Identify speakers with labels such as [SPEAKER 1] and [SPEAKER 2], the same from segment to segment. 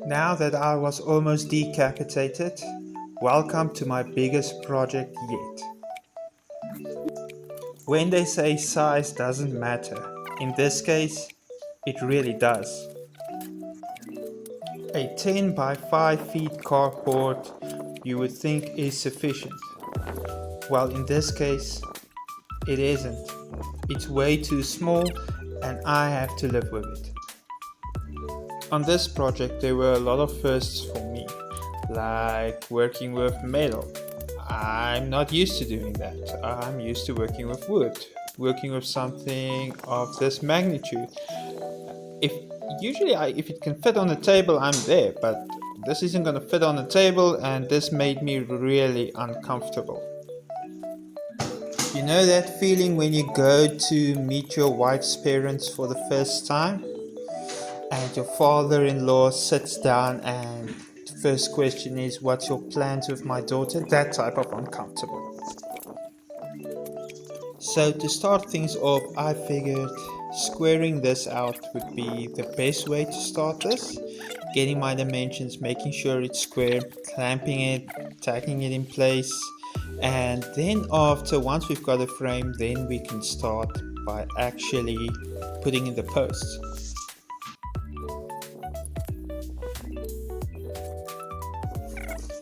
[SPEAKER 1] Now that I was almost decapitated, welcome to my biggest project yet. When they say size doesn't matter, in this case, it really does. A 10 by 5 feet carport you would think is sufficient. Well, in this case, it isn't. It's way too small and I have to live with it. On this project there were a lot of firsts for me, like working with metal. I'm not used to doing that. I'm used to working with wood, working with something of this magnitude. If if it can fit on the table, I'm there, but this isn't going to fit on the table, and this made me really uncomfortable. You know that feeling when you go to meet your wife's parents for the first time and your father-in-law sits down and the first question is, what's your plans with my daughter? That type of uncomfortable. So to start things off, I figured squaring this out would be the best way to start this. Getting my dimensions, making sure it's square, clamping it, tacking it in place, and then once we've got a frame, then we can start by actually putting in the posts.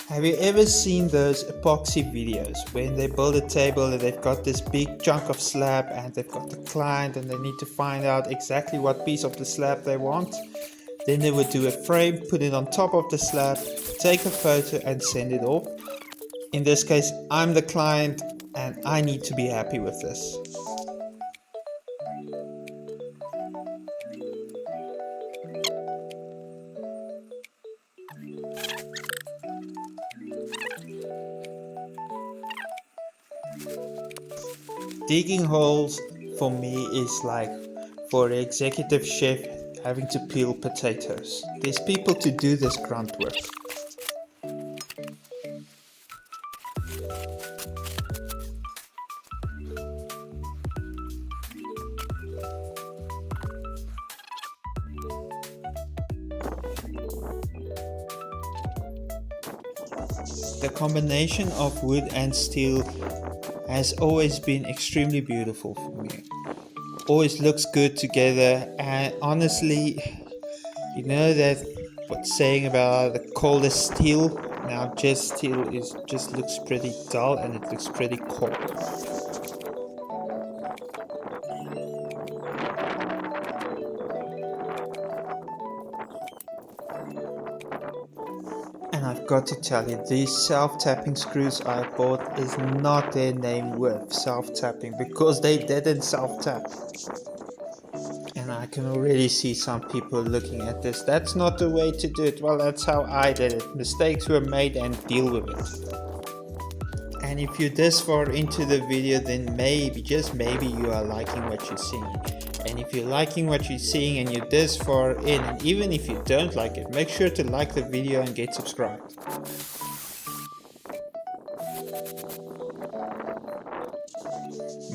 [SPEAKER 1] Have you ever seen those epoxy videos when they build a table and they've got this big chunk of slab and they've got the client and they need to find out exactly what piece of the slab they want? Then they would do a frame, put it on top of the slab, take a photo and send it off. In this case, I'm the client and I need to be happy with this. Digging holes for me is like for an executive chef having to peel potatoes. There's people to do this grunt work. The combination of wood and steel has always been extremely beautiful for me. Always looks good together, and honestly, you know that what's saying about the coldest steel? Now just steel just looks pretty dull and it looks pretty cold. And I've got to tell you, these self-tapping screws I bought is not their name worth, self-tapping, because they didn't self-tap. And I can already see some people looking at this. That's not the way to do it. Well, that's how I did it. Mistakes were made and deal with it. And if you're this far into the video, then maybe, just maybe, you are liking what you're seeing. And if you're liking what you're seeing and you're this far in, and even if you don't like it, make sure to like the video and get subscribed.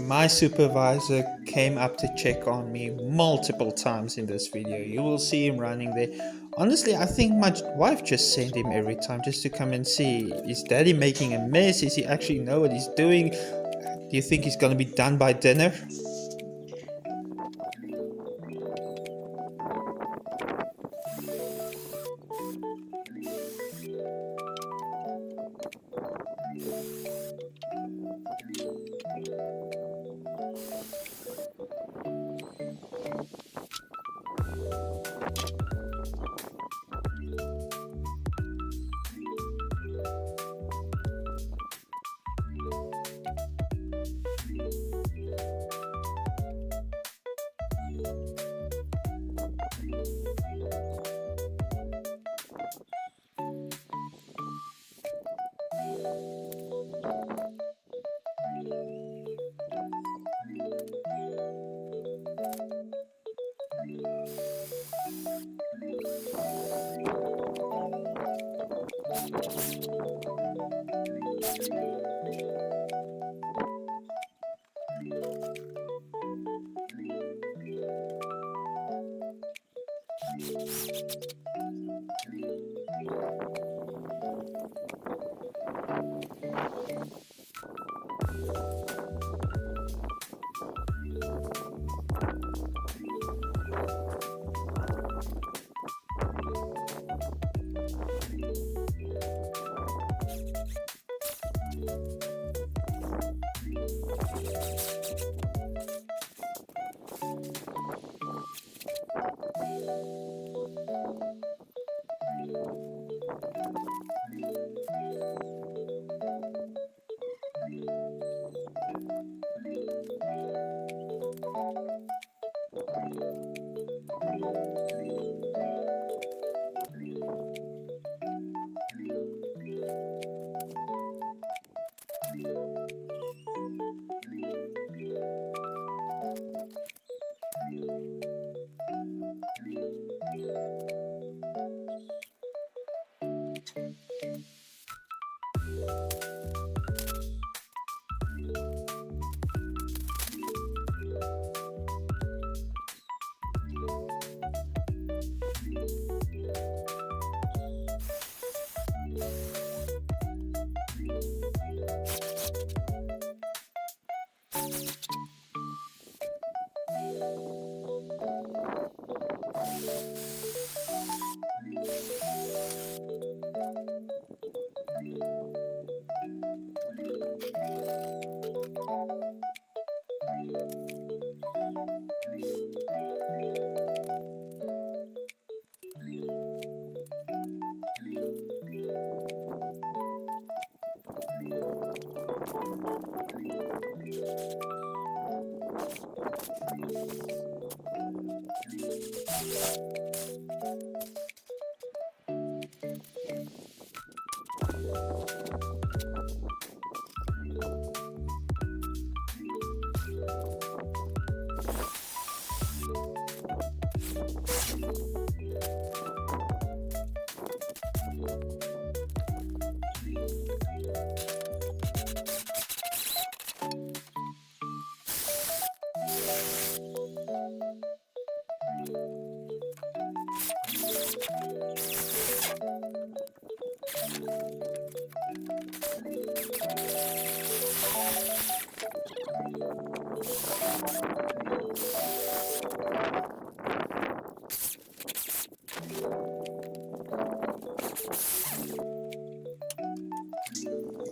[SPEAKER 1] My supervisor came up to check on me multiple times in this video. You will see him running there. Honestly, I think my wife just sent him every time just to come and see, is daddy making a mess? Is he actually know what he's doing? Do you think he's gonna be done by dinner?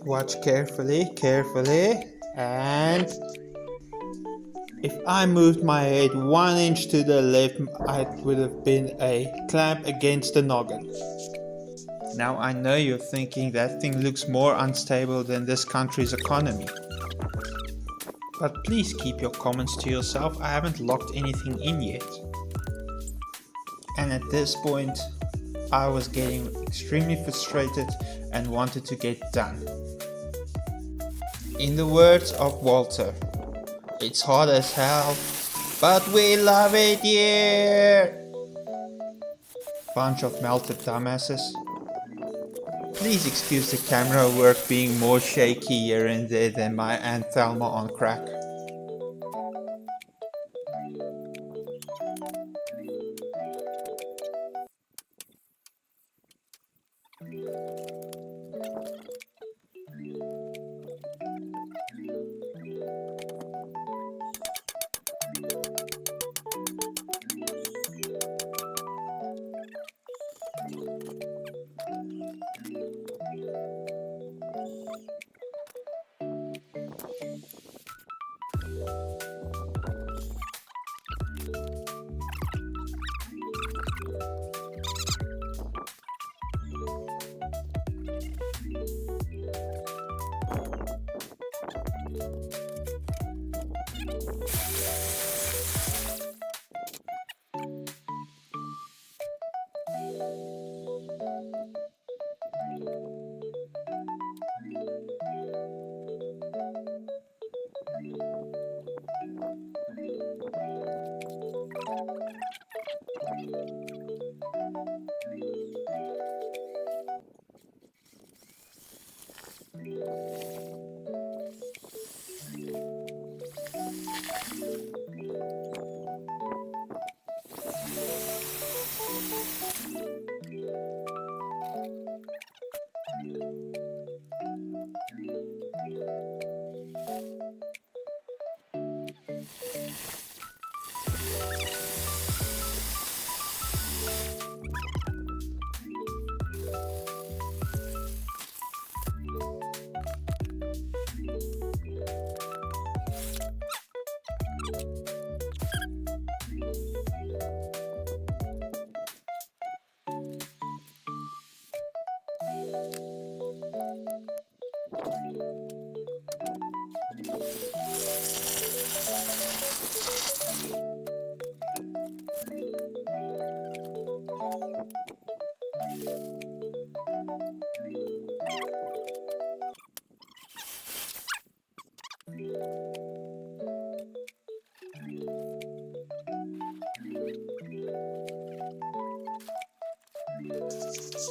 [SPEAKER 1] Watch carefully, and if I moved my head 1 inch to the left, it would have been a clamp against the noggin. Now I know you're thinking that thing looks more unstable than this country's economy. But please keep your comments to yourself, I haven't locked anything in yet. And at this point, I was getting extremely frustrated and wanted to get done. In the words of Walter, it's hot as hell, but we love it here! Bunch of melted dumbasses. Please excuse the camera work being more shaky here and there than my Aunt Thelma on crack.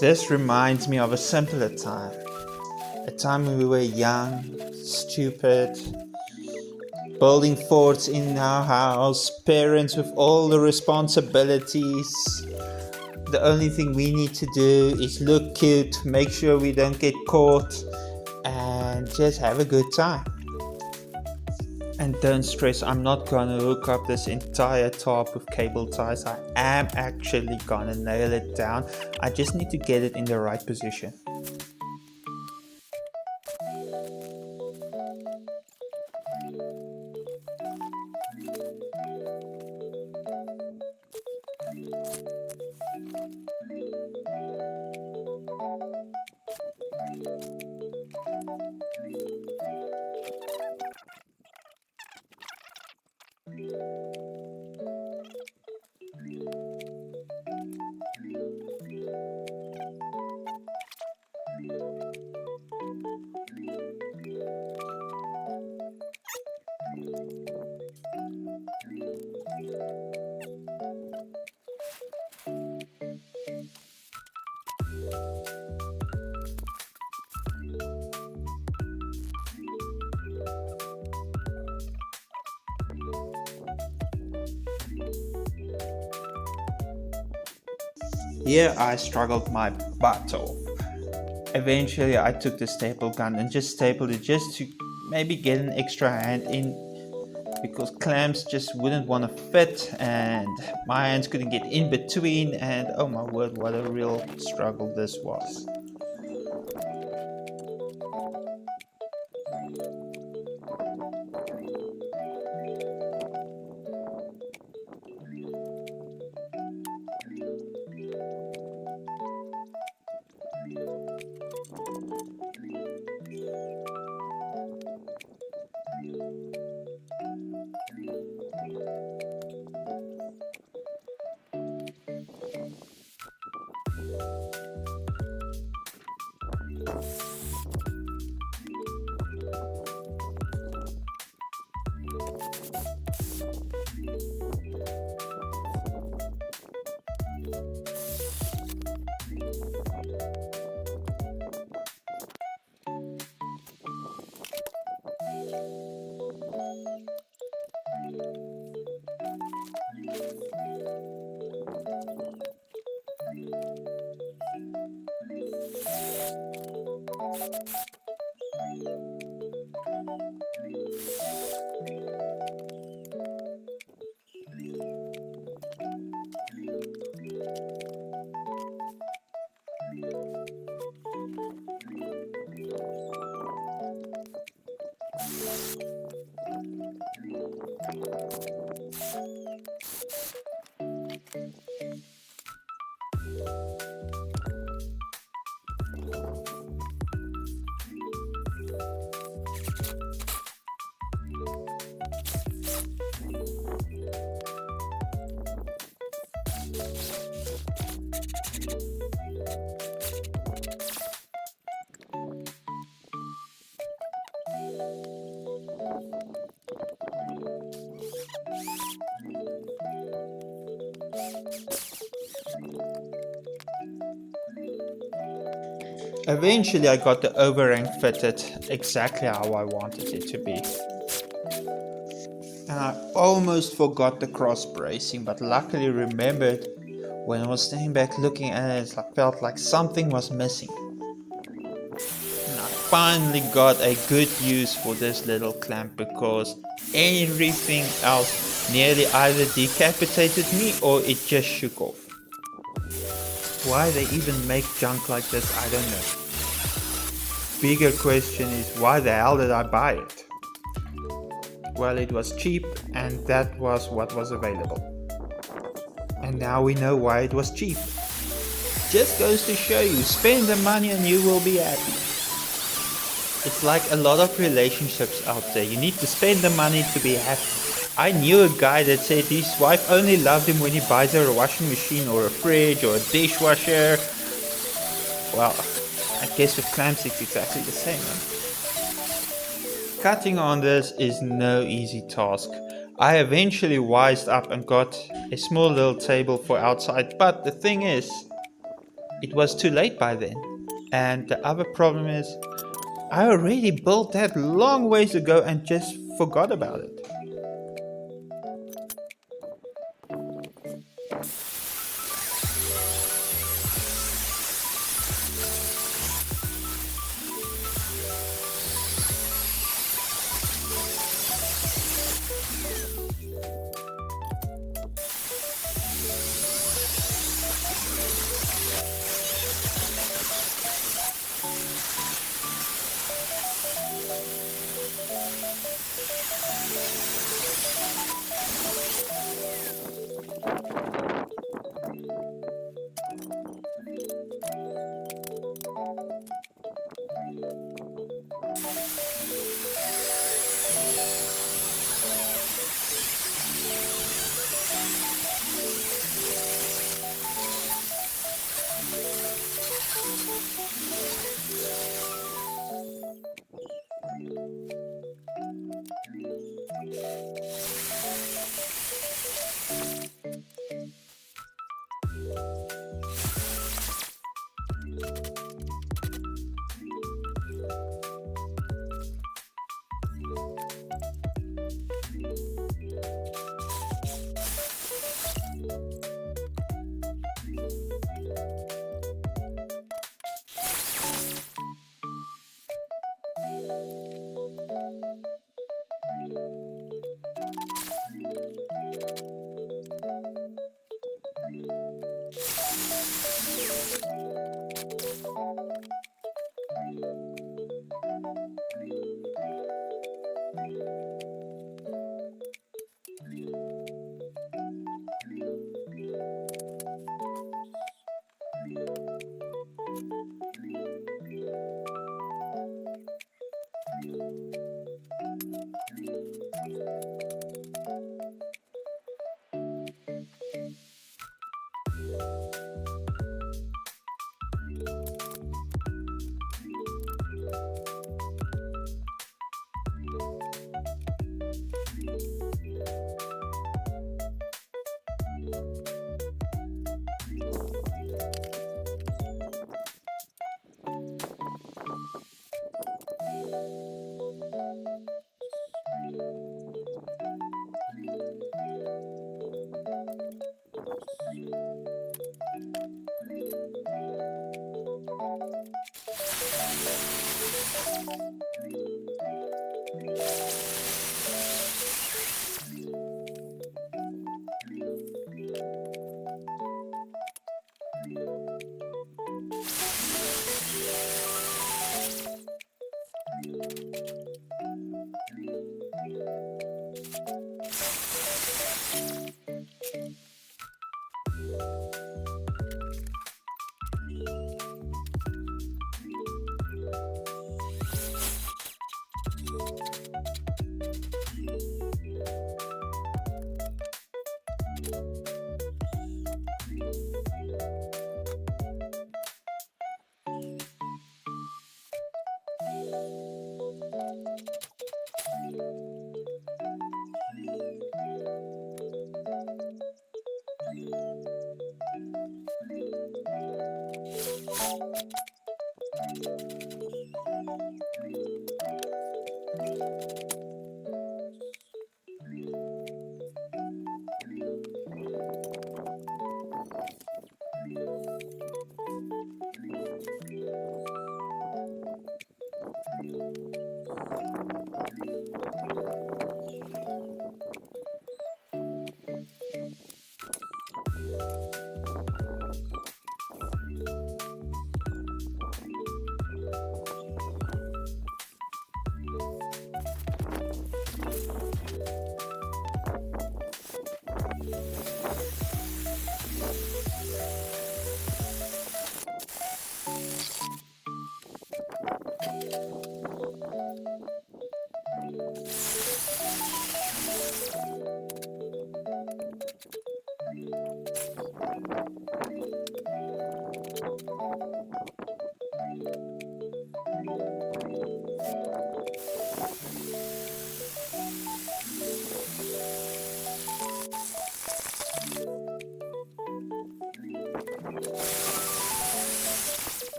[SPEAKER 1] This reminds me of a simpler time. A time when we were young, stupid, building forts in our house, parents with all the responsibilities. The only thing we need to do is look cute, make sure we don't get caught, and just have a good time. And don't stress, I'm not gonna hook up this entire top with cable ties. I am actually gonna nail it down. I just need to get it in the right position. Here I struggled my butt off. Eventually I took the staple gun and just stapled it just to maybe get an extra hand in, because clamps just wouldn't want to fit and my hands couldn't get in between, and oh my word, what a real struggle this was. Eventually I got the overhang fitted exactly how I wanted it to be. And I almost forgot the cross bracing, but luckily remembered when I was standing back looking at it. I felt like something was missing. And I finally got a good use for this little clamp, because everything else nearly either decapitated me or it just shook off. Why they even make junk like this, I don't know. Bigger question is, why the hell did I buy it? Well, it was cheap and that was what was available. And now we know why it was cheap. Just goes to show you, spend the money and you will be happy. It's like a lot of relationships out there. You need to spend the money to be happy. I knew a guy that said his wife only loved him when he buys her a washing machine or a fridge or a dishwasher. Well, I guess with clamps it's exactly the same. Cutting on this is no easy task. I eventually wised up and got a small little table for outside, but the thing is, it was too late by then. And the other problem is, I already built that long ways ago and just forgot about it.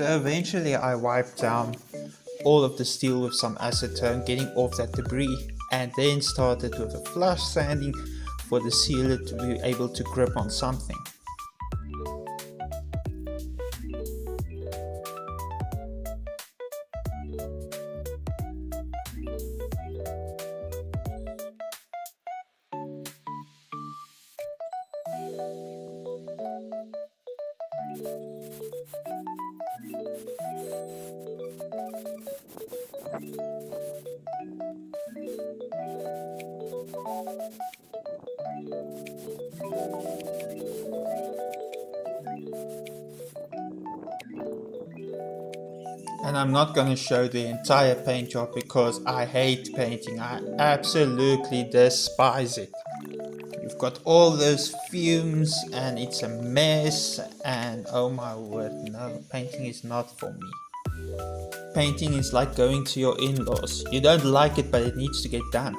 [SPEAKER 1] So eventually I wiped down all of the steel with some acetone, getting off that debris, and then started with a flush sanding for the sealer to be able to grip on something. And I'm not going to show the entire paint job because I hate painting. I absolutely despise it. You've got all those fumes and it's a mess, and oh my word, no, painting is not for me. Painting is like going to your in-laws. You don't like it, but it needs to get done.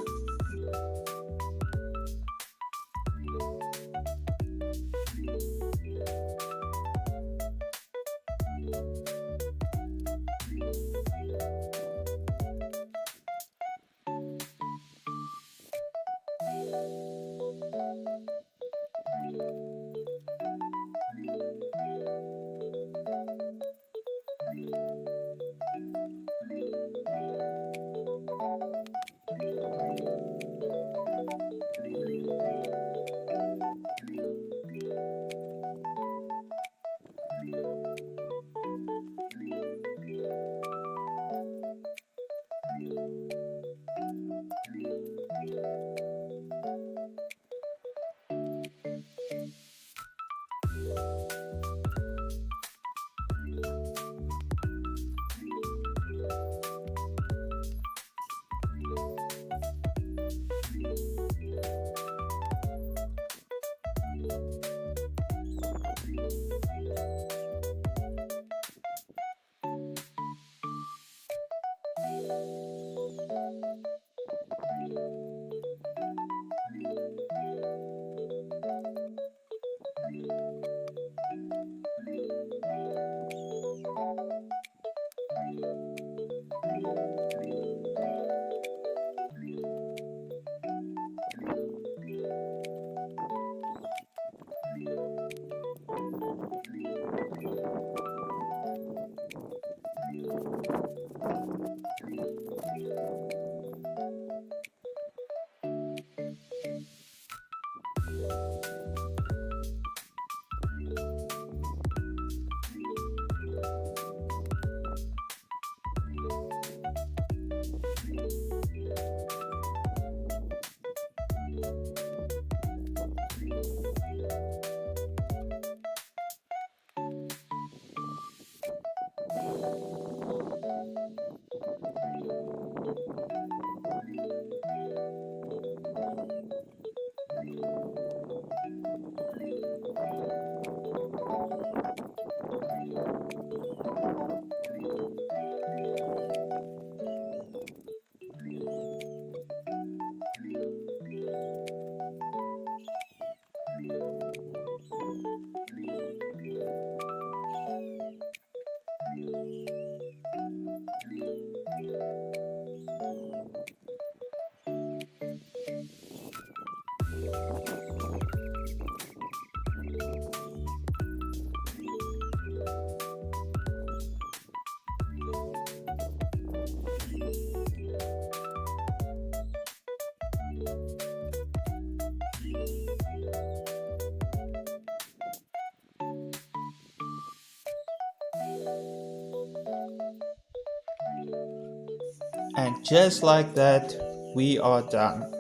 [SPEAKER 1] And just like that, we are done.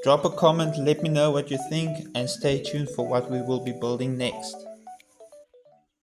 [SPEAKER 1] Drop a comment, let me know what you think, and stay tuned for what we will be building next.